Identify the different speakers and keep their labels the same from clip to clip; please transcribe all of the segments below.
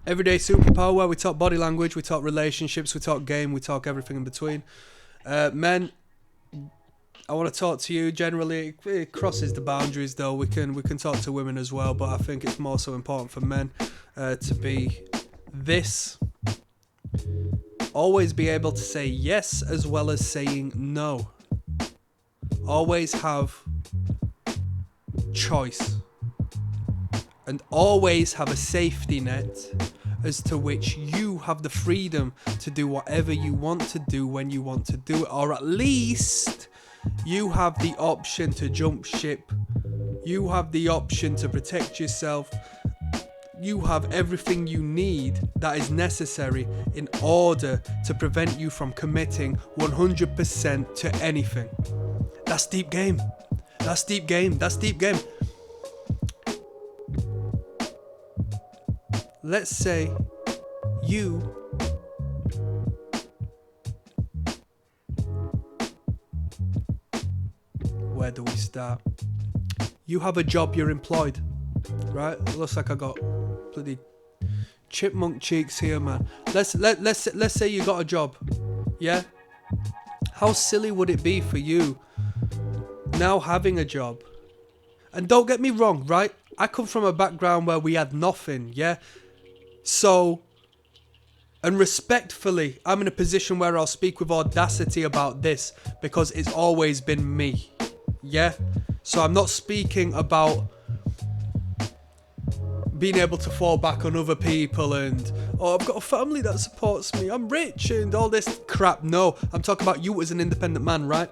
Speaker 1: Everyday Superpower, where we talk body language, we talk relationships, we talk game, we talk everything in between. Men, I want to talk to you generally. It crosses the boundaries though. We can talk to women as well, but I think it's more so important for men to be this. Always be able to say yes as well as saying no. Always have choice. And always have a safety net as to which you have the freedom to do whatever you want to do when you want to do it. Or at least you have the option to jump ship. You have the option to protect yourself. You have everything you need that is necessary in order to prevent you from committing 100% to anything. That's deep game. That's deep game. That's deep game. Let's say you where do we start? You have a job, you're employed, right? It looks like I got bloody chipmunk cheeks here, man. Let's say you got a job, yeah? How silly would it be for you now having a job? And don't get me wrong, right? I come from a background where we had nothing, yeah? So, and respectfully, I'm in a position where I'll speak with audacity about this because it's always been me, yeah? So I'm not speaking about being able to fall back on other people and, oh, I've got a family that supports me, I'm rich and all this crap. No, I'm talking about you as an independent man, right?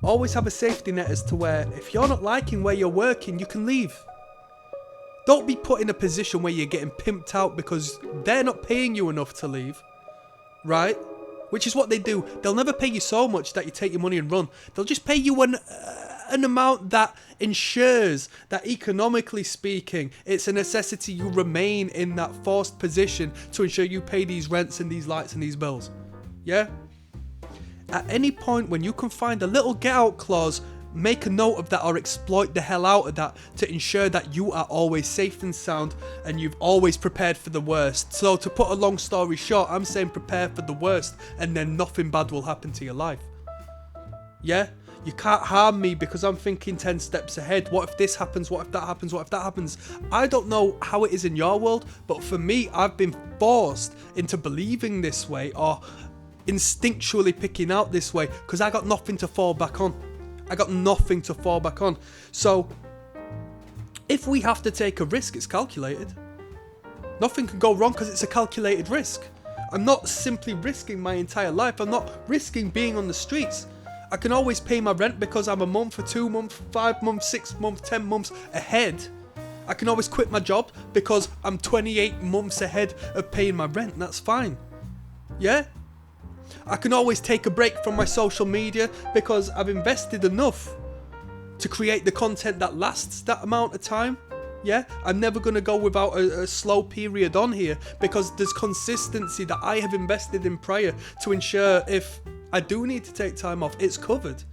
Speaker 1: Always have a safety net as to where if you're not liking where you're working, you can leave. Don't be put in a position where you're getting pimped out because they're not paying you enough to leave, right? Which is what they do. They'll never pay you so much that you take your money and run. They'll just pay you an amount that ensures that economically speaking, it's a necessity you remain in that forced position to ensure you pay these rents and these lights and these bills. Yeah? At any point when you can find a little get out clause, make a note of that or exploit the hell out of that to ensure that you are always safe and sound and you've always prepared for the worst. So to put a long story short, I'm saying prepare for the worst and then nothing bad will happen to your life. Yeah? You can't harm me because I'm thinking 10 steps ahead. What if this happens? What if that happens? What if that happens? I don't know how it is in your world, but for me, I've been forced into believing this way or instinctually picking out this way because I got nothing to fall back on. I got nothing to fall back on. So, if we have to take a risk, it's calculated. Nothing can go wrong because it's a calculated risk. I'm not simply risking my entire life. I'm not risking being on the streets. I can always pay my rent because I'm a month or 2 months, 5 months, 6 months, 10 months ahead. I can always quit my job because I'm 28 months ahead of paying my rent. And that's fine. Yeah? I can always take a break from my social media because I've invested enough to create the content that lasts that amount of time. Yeah, I'm never going to go without a slow period on here because there's consistency that I have invested in prior to ensure if I do need to take time off, it's covered.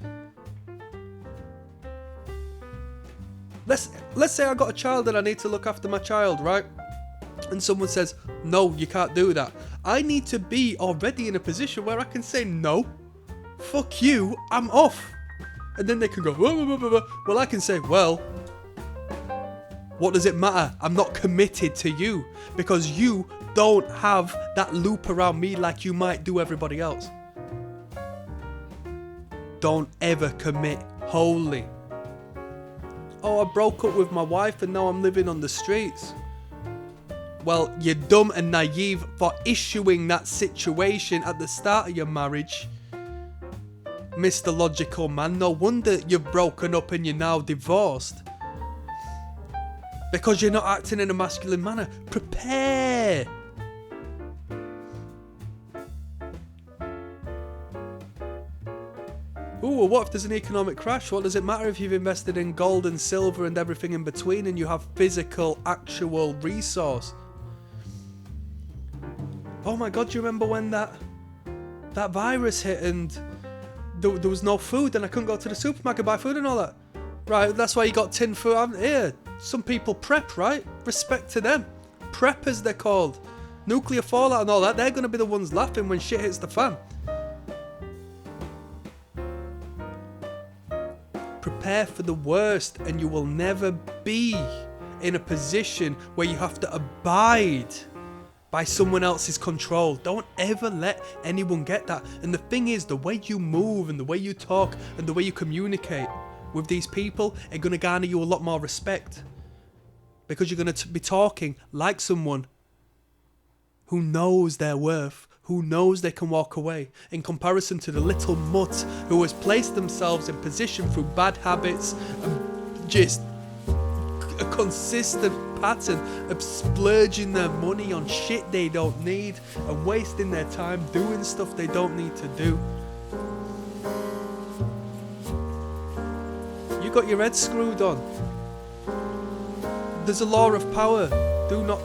Speaker 1: Let's say I got a child and I need to look after my child, right? And someone says, no, you can't do that. I need to be already in a position where I can say, no, fuck you, I'm off. And then they can go, well, I can say, well, what does it matter? I'm not committed to you because you don't have that loop around me like you might do everybody else. Don't ever commit wholly. Oh, I broke up with my wife and now I'm living on the streets. Well, you're dumb and naive for issuing that situation at the start of your marriage. Mr. Logical Man, no wonder you've broken up and you're now divorced. Because you're not acting in a masculine manner. Prepare. Ooh, well, what if there's an economic crash? What does it matter if you've invested in gold and silver and everything in between and you have physical, actual resource? Oh my God, do you remember when that virus hit and there was no food and I couldn't go to the supermarket buy food and all that? Right, that's why you got tin food. Here, Some people prep, right? Respect to them. Preppers, they're called. Nuclear fallout and all that, they're going to be the ones laughing when shit hits the fan. Prepare for the worst, and you will never be in a position where you have to abide by someone else's control. Don't ever let anyone get that. And the thing is, the way you move and the way you talk and the way you communicate with these people are going to garner you a lot more respect, because you're going to be talking like someone who knows their worth, who knows they can walk away, in comparison to the little mutt who has placed themselves in position through bad habits and just a consistent pattern of splurging their money on shit they don't need and wasting their time doing stuff they don't need to do. You got your head screwed on. There's a law of power. Do not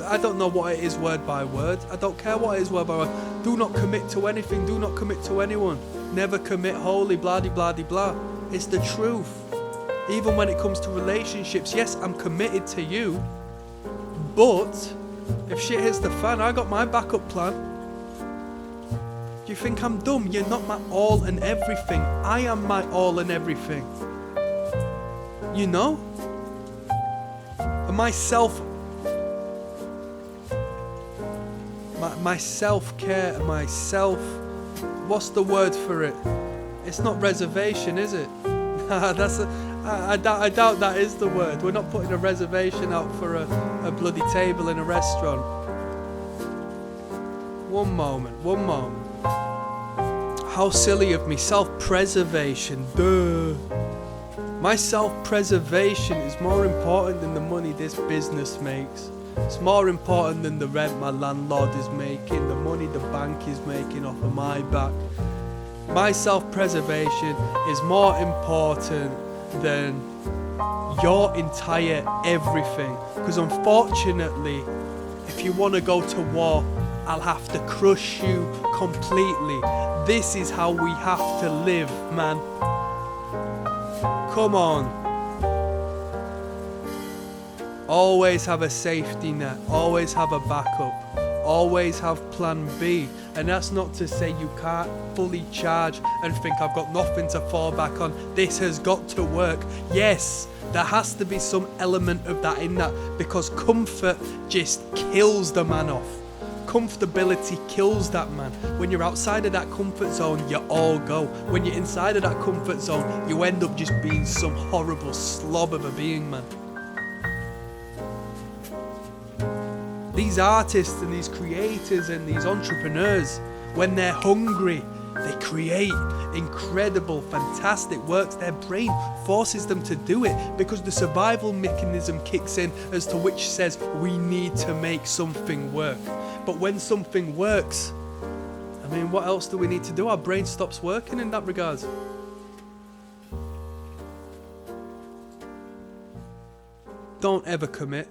Speaker 1: I don't know what it is word by word. I don't care what it is word by word. Do not commit to anything. Do not commit to anyone. Never commit wholly, blah de blah de blah. It's the truth. Even when it comes to relationships, yes, I'm committed to you, but if shit hits the fan, I got my backup plan. Do you think I'm dumb? You're not my all and everything. I am my all and everything. You know? And my self-care and what's the word for it? It's not reservation, is it? I doubt that is the word. We're not putting a reservation out for a bloody table in a restaurant. One moment. How silly of me. Self-preservation. Duh. My self-preservation is more important than the money this business makes. It's more important than the rent my landlord is making, the money the bank is making off of my back. My self-preservation is more important than your entire everything. Because unfortunately, if you want to go to war, I'll have to crush you completely. This is how we have to live, man. Come on. Always have a safety net, always have a backup, always have plan B. And that's not to say you can't fully charge and think I've got nothing to fall back on. This has got to work. Yes, there has to be some element of that in that, because comfort just kills the man off. Comfortability kills that man. When you're outside of that comfort zone, you all go. When you're inside of that comfort zone, you end up just being some horrible slob of a being, man. These artists and these creators and these entrepreneurs, when they're hungry, they create incredible, fantastic works. Their brain forces them to do it because the survival mechanism kicks in as to which says we need to make something work. But when something works, I mean, what else do we need to do? Our brain stops working in that regard. Don't ever commit.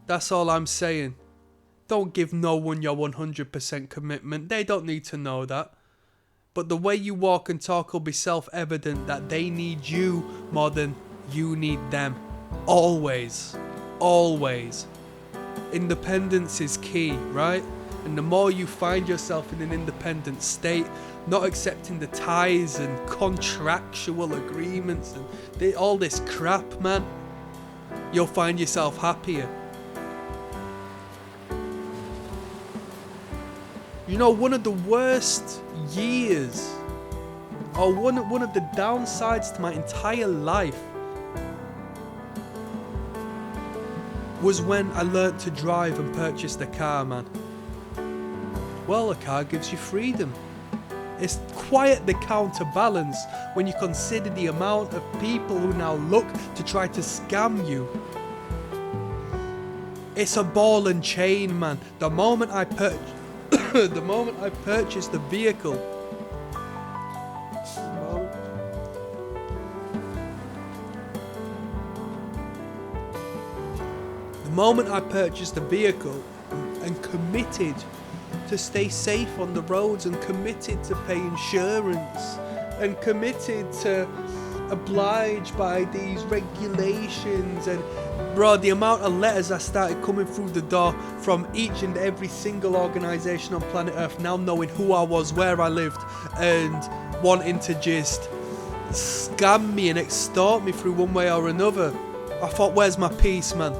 Speaker 1: That's all I'm saying. Don't give no one your 100% commitment. They don't need to know that. But the way you walk and talk will be self-evident that they need you more than you need them. Always. Always. Independence is key, right? And the more you find yourself in an independent state, not accepting the ties and contractual agreements and all this crap, man, you'll find yourself happier. You know, one of the worst years, or one of the downsides to my entire life, was when I learnt to drive and purchased a car, man. Well, a car gives you freedom. It's quite the counterbalance when you consider the amount of people who now look to try to scam you. It's a ball and chain, man. The moment I purchased the vehicle, and committed to stay safe on the roads and committed to pay insurance and committed to obliged by these regulations. And bro, the amount of letters I started coming through the door from each and every single organisation on planet Earth, now knowing who I was, where I lived, and wanting to just scam me and extort me through one way or another. I thought, where's my peace, man?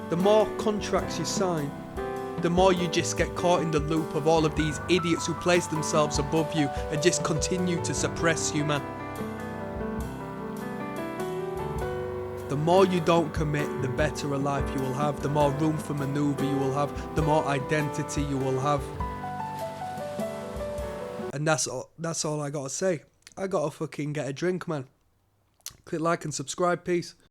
Speaker 1: The more contracts you sign, the more you just get caught in the loop of all of these idiots who place themselves above you and just continue to suppress you, man. The more you don't commit, the better a life you will have, the more room for maneuver you will have, the more identity you will have. And that's all I gotta say. I gotta fucking get a drink, man. Click like and subscribe, peace.